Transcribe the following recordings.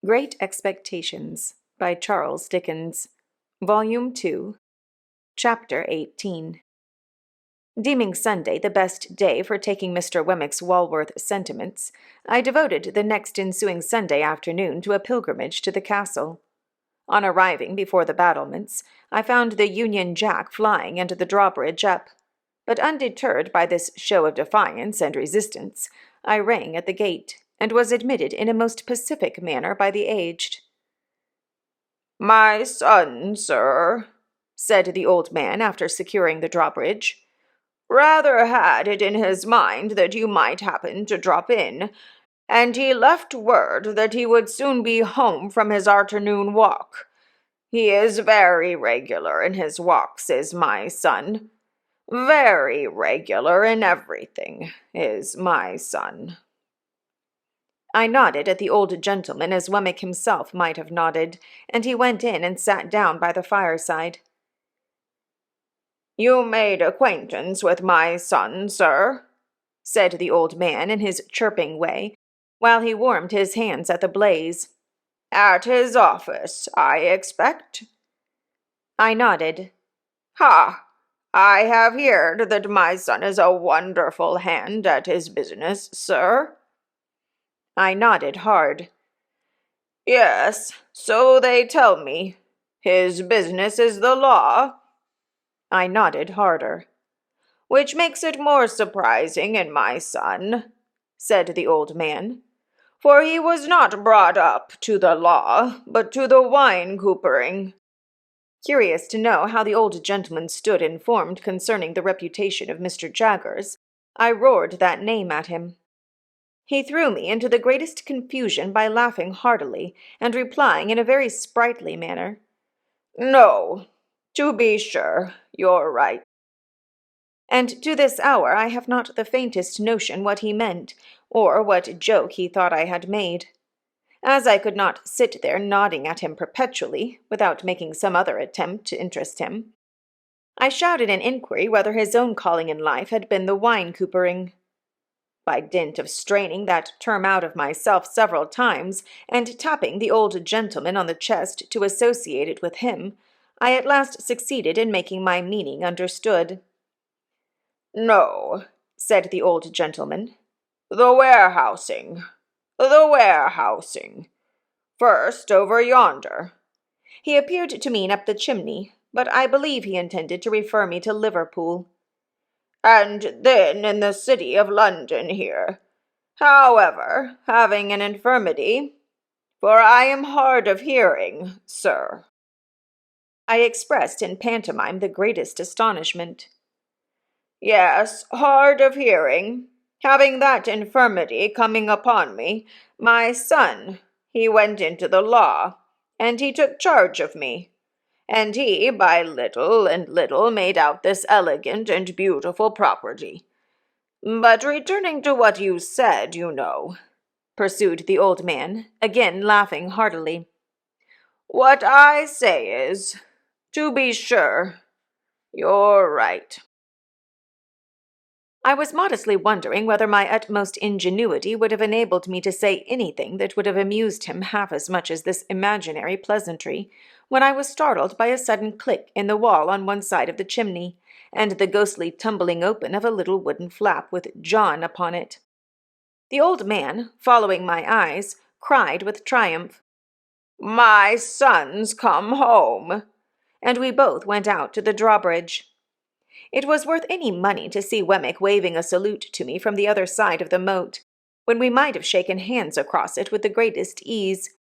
Great Expectations by Charles Dickens, Volume 2, Chapter 18. Deeming Sunday the best day for taking Mr. Wemmick's Walworth sentiments, I devoted the next ensuing Sunday afternoon to a pilgrimage to the castle. On arriving before the battlements, I found the Union Jack flying and the drawbridge up. But undeterred by this show of defiance and resistance, I rang at the gate, and was admitted in a most pacific manner by the aged. "My son, sir," said the old man after securing the drawbridge, "rather had it in his mind that you might happen to drop in, and he left word that he would soon be home from his afternoon walk. He is very regular in his walks, is my son. Very regular in everything, is my son." I nodded at the old gentleman as Wemmick himself might have nodded, and he went in and sat down by the fireside. "You made acquaintance with my son, sir?" said the old man in his chirping way, while he warmed his hands at the blaze. "At his office, I expect?" I nodded. "Ha! I have heard that my son is a wonderful hand at his business, sir." I nodded hard. "Yes, so they tell me. His business is the law." I nodded harder. "Which makes it more surprising in my son," said the old man, "for he was not brought up to the law, but to the wine-coopering." Curious to know how the old gentleman stood informed concerning the reputation of Mr. Jaggers, I roared that name at him. He threw me into the greatest confusion by laughing heartily, and replying in a very sprightly manner, "No, to be sure, you're right." And to this hour I have not the faintest notion what he meant, or what joke he thought I had made. As I could not sit there nodding at him perpetually, without making some other attempt to interest him, I shouted an inquiry whether his own calling in life had been the wine-coopering. By dint of straining that term out of myself several times, and tapping the old gentleman on the chest to associate it with him, I at last succeeded in making my meaning understood. "No," said the old gentleman, "the warehousing. The warehousing. First over yonder." He appeared to mean up the chimney, but I believe he intended to refer me to Liverpool. "And then in the city of London here. However, having an infirmity, for I am hard of hearing, sir." I expressed in pantomime the greatest astonishment. "Yes, hard of hearing. Having that infirmity coming upon me, my son, he went into the law, and he took charge of me. And he, by little and little, made out this elegant and beautiful property. But returning to what you said, you know," pursued the old man, again laughing heartily, "what I say is, to be sure, you're right." I was modestly wondering whether my utmost ingenuity would have enabled me to say anything that would have amused him half as much as this imaginary pleasantry, when I was startled by a sudden click in the wall on one side of the chimney, and the ghostly tumbling open of a little wooden flap with John upon it. The old man, following my eyes, cried with triumph, "My son's come home!" and we both went out to the drawbridge. It was worth any money to see Wemmick waving a salute to me from the other side of the moat, when we might have shaken hands across it with the greatest ease.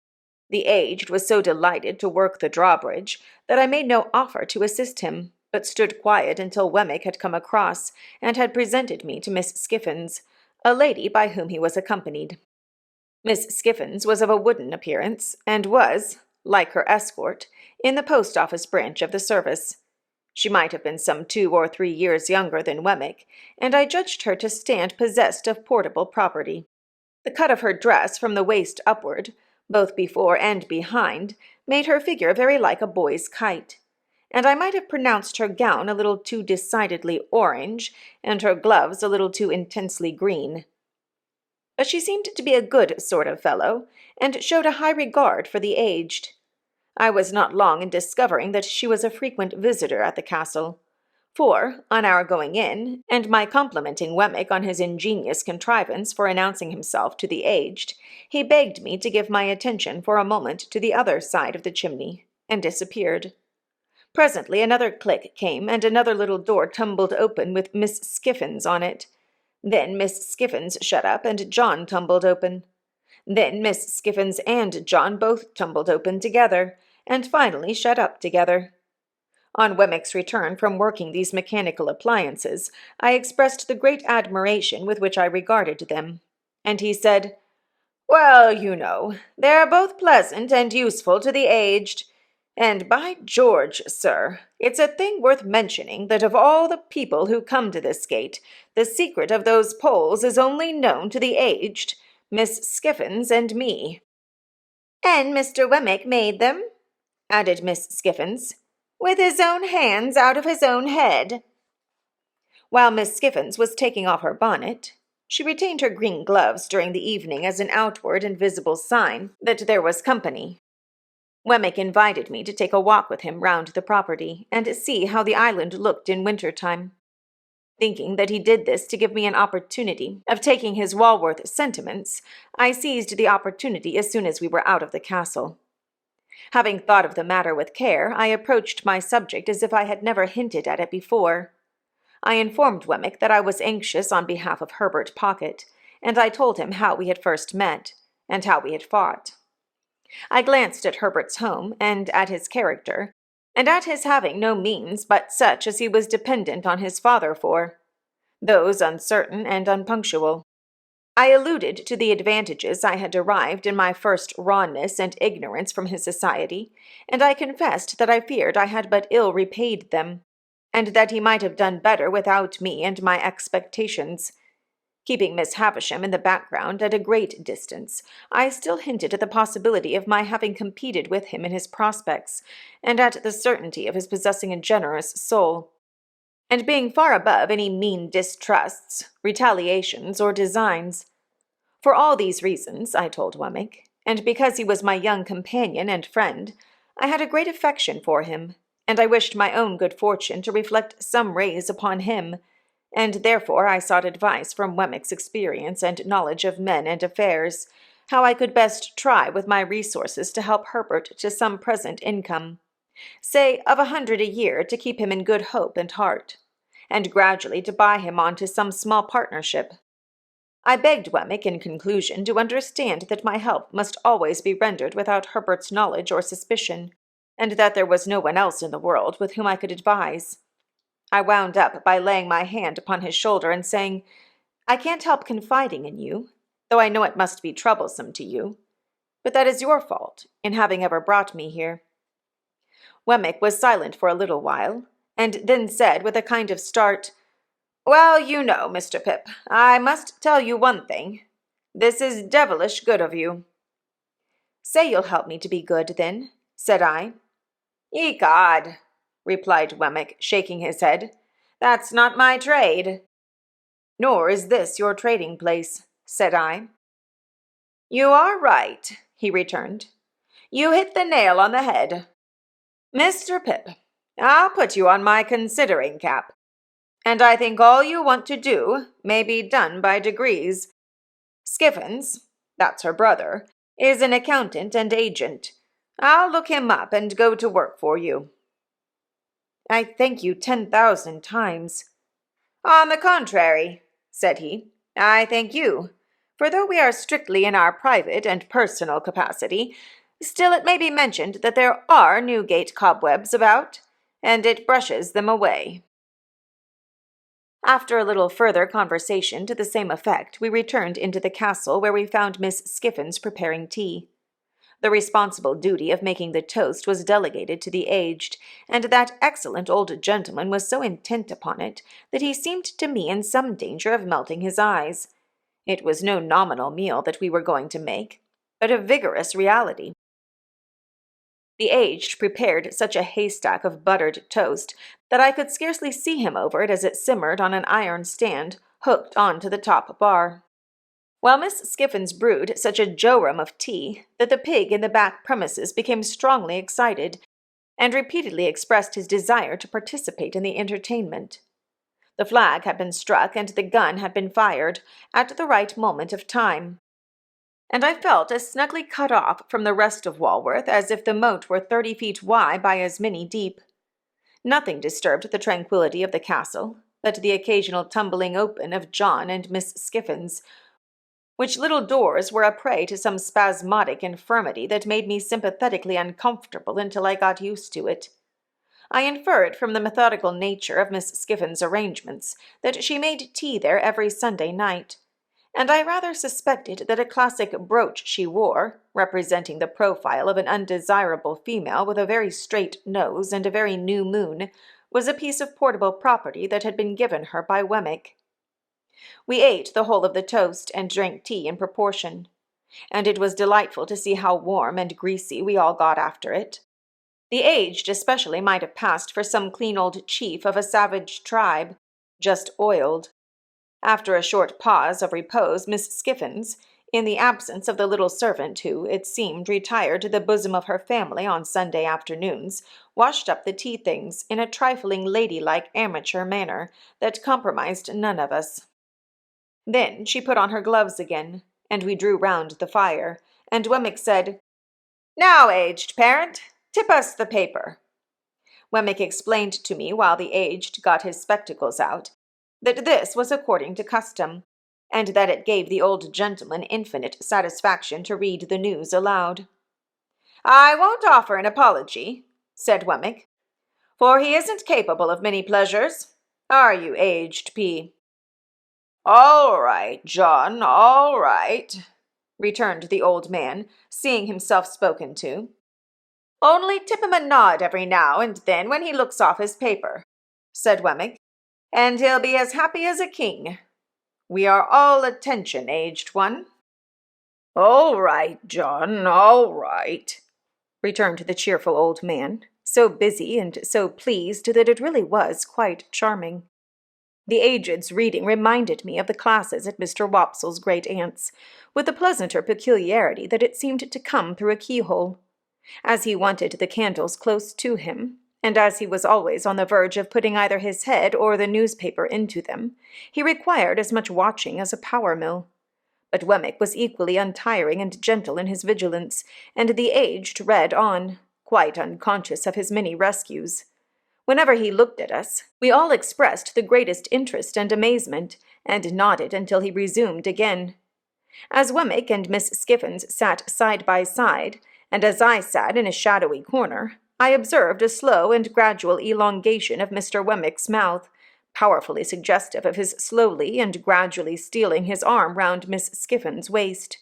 The aged was so delighted to work the drawbridge that I made no offer to assist him, but stood quiet until Wemmick had come across and had presented me to Miss Skiffins, a lady by whom he was accompanied. Miss Skiffins was of a wooden appearance, and was, like her escort, in the post-office branch of the service. She might have been some 2 or 3 years younger than Wemmick, and I judged her to stand possessed of portable property. The cut of her dress from the waist upward, both before and behind, made her figure very like a boy's kite, and I might have pronounced her gown a little too decidedly orange, and her gloves a little too intensely green. but she seemed to be a good sort of fellow, and showed a high regard for the aged. I was not long in discovering that she was a frequent visitor at the castle, for, on our going in, and my complimenting Wemmick on his ingenious contrivance for announcing himself to the aged, he begged me to give my attention for a moment to the other side of the chimney, and disappeared. Presently another click came, and another little door tumbled open with Miss Skiffins on it. Then Miss Skiffins shut up, and John tumbled open. Then Miss Skiffins and John both tumbled open together, and finally shut up together. On Wemmick's return from working these mechanical appliances, I expressed the great admiration with which I regarded them, and he said, "Well, you know, they're both pleasant and useful to the aged. And by George, sir, it's a thing worth mentioning that of all the people who come to this gate, the secret of those poles is only known to the aged, Miss Skiffins and me." "And Mr. Wemmick made them," added Miss Skiffins, "with his own hands out of his own head." While Miss Skiffins was taking off her bonnet, she retained her green gloves during the evening as an outward and visible sign that there was company. Wemmick invited me to take a walk with him round the property, and see how the island looked in winter-time. Thinking that he did this to give me an opportunity of taking his Walworth sentiments, I seized the opportunity as soon as we were out of the castle. Having thought of the matter with care, I approached my subject as if I had never hinted at it before. I informed Wemmick that I was anxious on behalf of Herbert Pocket, and I told him how we had first met, and how we had fought. I glanced at Herbert's home, and at his character, and at his having no means but such as he was dependent on his father for, those uncertain and unpunctual. I alluded to the advantages I had derived in my first rawness and ignorance from his society, and I confessed that I feared I had but ill repaid them, and that he might have done better without me and my expectations. Keeping Miss Havisham in the background at a great distance, I still hinted at the possibility of my having competed with him in his prospects, and at the certainty of his possessing a generous soul, and being far above any mean distrusts, retaliations, or designs. For all these reasons, I told Wemmick, and because he was my young companion and friend, I had a great affection for him, and I wished my own good fortune to reflect some rays upon him, and therefore I sought advice from Wemmick's experience and knowledge of men and affairs, how I could best try with my resources to help Herbert to some present income, say of 100 a year to keep him in good hope and heart, and gradually to buy him on to some small partnership. I begged Wemmick, in conclusion, to understand that my help must always be rendered without Herbert's knowledge or suspicion, and that there was no one else in the world with whom I could advise. I wound up by laying my hand upon his shoulder and saying, "I can't help confiding in you, though I know it must be troublesome to you, but that is your fault in having ever brought me here." Wemmick was silent for a little while, and then said with a kind of start, "Well, you know, Mr. Pip, I must tell you one thing. This is devilish good of you." "Say you'll help me to be good, then," said I. "Ecod," replied Wemmick, shaking his head, "that's not my trade." "Nor is this your trading place," said I. "You are right," he returned. "You hit the nail on the head. Mr. Pip, I'll put you on my considering cap, and I think all you want to do may be done by degrees. Skiffins, that's her brother, is an accountant and agent. I'll look him up and go to work for you." "I thank you 10,000 times." "On the contrary," said he, "I thank you, for though we are strictly in our private and personal capacity, still it may be mentioned that there are Newgate cobwebs about, and it brushes them away." After a little further conversation to the same effect, we returned into the castle, where we found Miss Skiffins preparing tea. The responsible duty of making the toast was delegated to the aged, and that excellent old gentleman was so intent upon it that he seemed to me in some danger of melting his eyes. It was no nominal meal that we were going to make, but a vigorous reality. The aged prepared such a haystack of buttered toast that I could scarcely see him over it as it simmered on an iron stand hooked on to the top bar. while Miss Skiffins brewed such a jorum of tea that the pig in the back premises became strongly excited, and repeatedly expressed his desire to participate in the entertainment. The flag had been struck and the gun had been fired at the right moment of time, and I felt as snugly cut off from the rest of Walworth as if the moat were 30 feet wide by as many deep. Nothing disturbed the tranquillity of the castle but the occasional tumbling open of John and Miss Skiffins, which little doors were a prey to some spasmodic infirmity that made me sympathetically uncomfortable until I got used to it. I inferred from the methodical nature of Miss Skiffins' arrangements that she made tea there every Sunday night, and I rather suspected that a classic brooch she wore, representing the profile of an undesirable female with a very straight nose and a very new moon, was a piece of portable property that had been given her by Wemmick. We ate the whole of the toast and drank tea in proportion, and it was delightful to see how warm and greasy we all got after it. The aged especially might have passed for some clean old chief of a savage tribe, just oiled. After a short pause of repose, Miss Skiffins, in the absence of the little servant who, it seemed, retired to the bosom of her family on Sunday afternoons, washed up the tea-things in a trifling ladylike amateur manner that compromised none of us. Then she put on her gloves again, and we drew round the fire, and Wemmick said, "Now, aged parent, tip us the paper." Wemmick explained to me, while the aged got his spectacles out, that this was according to custom, and that it gave the old gentleman infinite satisfaction to read the news aloud. "I won't offer an apology," said Wemmick, "for he isn't capable of many pleasures. Are you, aged P?" "All right, John, all right," returned the old man, seeing himself spoken to. "Only tip him a nod every now and then when he looks off his paper," said Wemmick, "and he'll be as happy as a king. We are all attention, aged one." "All right, John, all right," returned the cheerful old man, so busy and so pleased that it really was quite charming. The aged's reading reminded me of the classes at Mr. Wopsle's great-aunt's, with the pleasanter peculiarity that it seemed to come through a keyhole. As he wanted the candles close to him, and as he was always on the verge of putting either his head or the newspaper into them, he required as much watching as a power-mill. But Wemmick was equally untiring and gentle in his vigilance, and the aged read on, quite unconscious of his many rescues. Whenever he looked at us, we all expressed the greatest interest and amazement, and nodded until he resumed again. As Wemmick and Miss Skiffins sat side by side, and as I sat in a shadowy corner, I observed a slow and gradual elongation of Mr. Wemmick's mouth, powerfully suggestive of his slowly and gradually stealing his arm round Miss Skiffins' waist.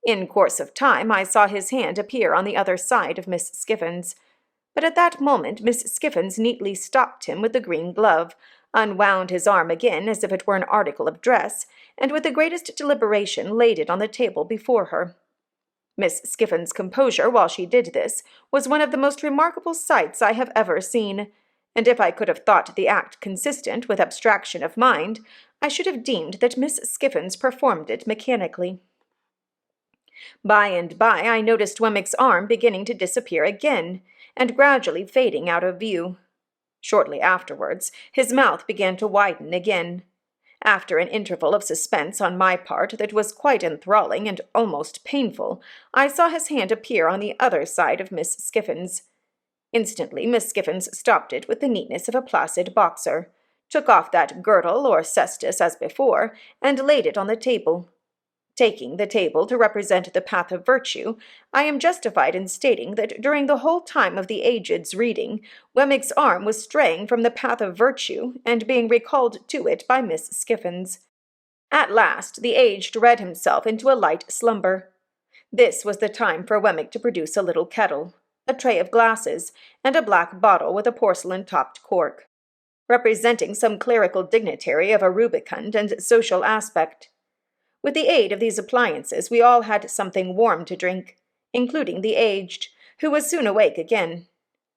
In course of time I saw his hand appear on the other side of Miss Skiffins, but at that moment Miss Skiffins neatly stopped him with the green glove, unwound his arm again as if it were an article of dress, and with the greatest deliberation laid it on the table before her. Miss Skiffins' composure while she did this was one of the most remarkable sights I have ever seen, and if I could have thought the act consistent with abstraction of mind, I should have deemed that Miss Skiffins performed it mechanically. By and by I noticed Wemmick's arm beginning to disappear again, and gradually fading out of view. Shortly afterwards, his mouth began to widen again. After an interval of suspense on my part that was quite enthralling and almost painful, I saw his hand appear on the other side of Miss Skiffins. Instantly Miss Skiffins stopped it with the neatness of a placid boxer, took off that girdle or cestus as before, and laid it on the table. Taking the table to represent the path of virtue, I am justified in stating that during the whole time of the aged's reading, Wemmick's arm was straying from the path of virtue and being recalled to it by Miss Skiffins. At last the aged read himself into a light slumber. This was the time for Wemmick to produce a little kettle, a tray of glasses, and a black bottle with a porcelain-topped cork, representing some clerical dignitary of a rubicund and social aspect. With the aid of these appliances, we all had something warm to drink, including the aged, who was soon awake again.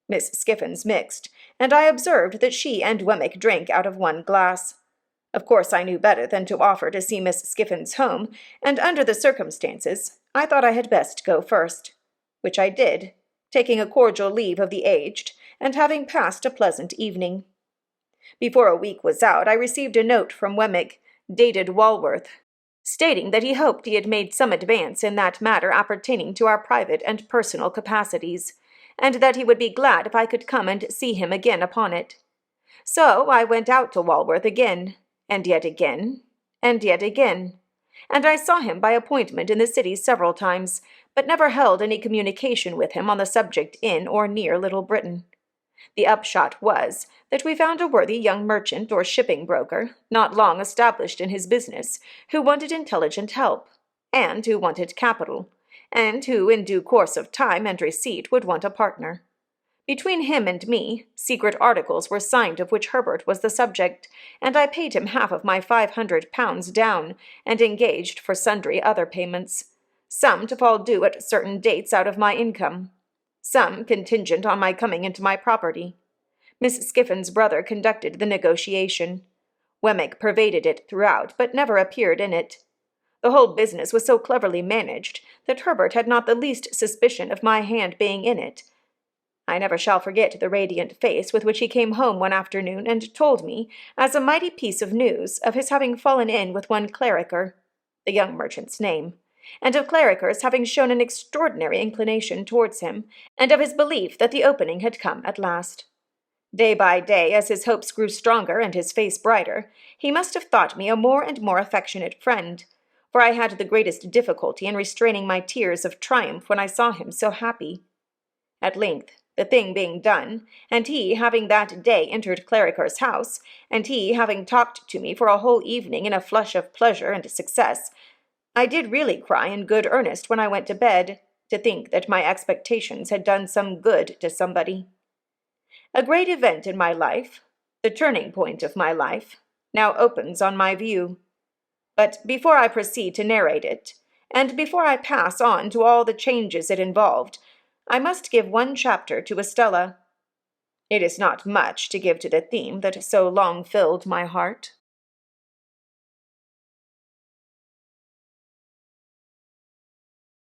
Miss Skiffins mixed, and I observed that she and Wemmick drank out of one glass. Of course I knew better than to offer to see Miss Skiffins home, and under the circumstances, I thought I had best go first, which I did, taking a cordial leave of the aged, and having passed a pleasant evening. Before a week was out, I received a note from Wemmick, dated Walworth, stating that he hoped he had made some advance in that matter appertaining to our private and personal capacities, and that he would be glad if I could come and see him again upon it. So I went out to Walworth again, and yet again, and yet again, and I saw him by appointment in the city several times, but never held any communication with him on the subject in or near Little Britain. The upshot was that we found a worthy young merchant or shipping broker, not long established in his business, who wanted intelligent help, and who wanted capital, and who in due course of time and receipt would want a partner. Between him and me, secret articles were signed of which Herbert was the subject, and I paid him half of my £500 down, and engaged for sundry other payments, some to fall due at certain dates out of my income, some contingent on my coming into my property. Miss Skiffins' brother conducted the negotiation. Wemmick pervaded it throughout, but never appeared in it. The whole business was so cleverly managed that Herbert had not the least suspicion of my hand being in it. I never shall forget the radiant face with which he came home one afternoon and told me, as a mighty piece of news, of his having fallen in with one Clarriker, the young merchant's name, and of Clarriker's having shown an extraordinary inclination towards him, and of his belief that the opening had come at last. Day by day, as his hopes grew stronger and his face brighter, he must have thought me a more and more affectionate friend, for I had the greatest difficulty in restraining my tears of triumph when I saw him so happy. At length, the thing being done, and he having that day entered Clarriker's house, and he having talked to me for a whole evening in a flush of pleasure and success, I did really cry in good earnest when I went to bed, to think that my expectations had done some good to somebody. A great event in my life, the turning point of my life, now opens on my view. But before I proceed to narrate it, and before I pass on to all the changes it involved, I must give one chapter to Estella. It is not much to give to the theme that so long filled my heart.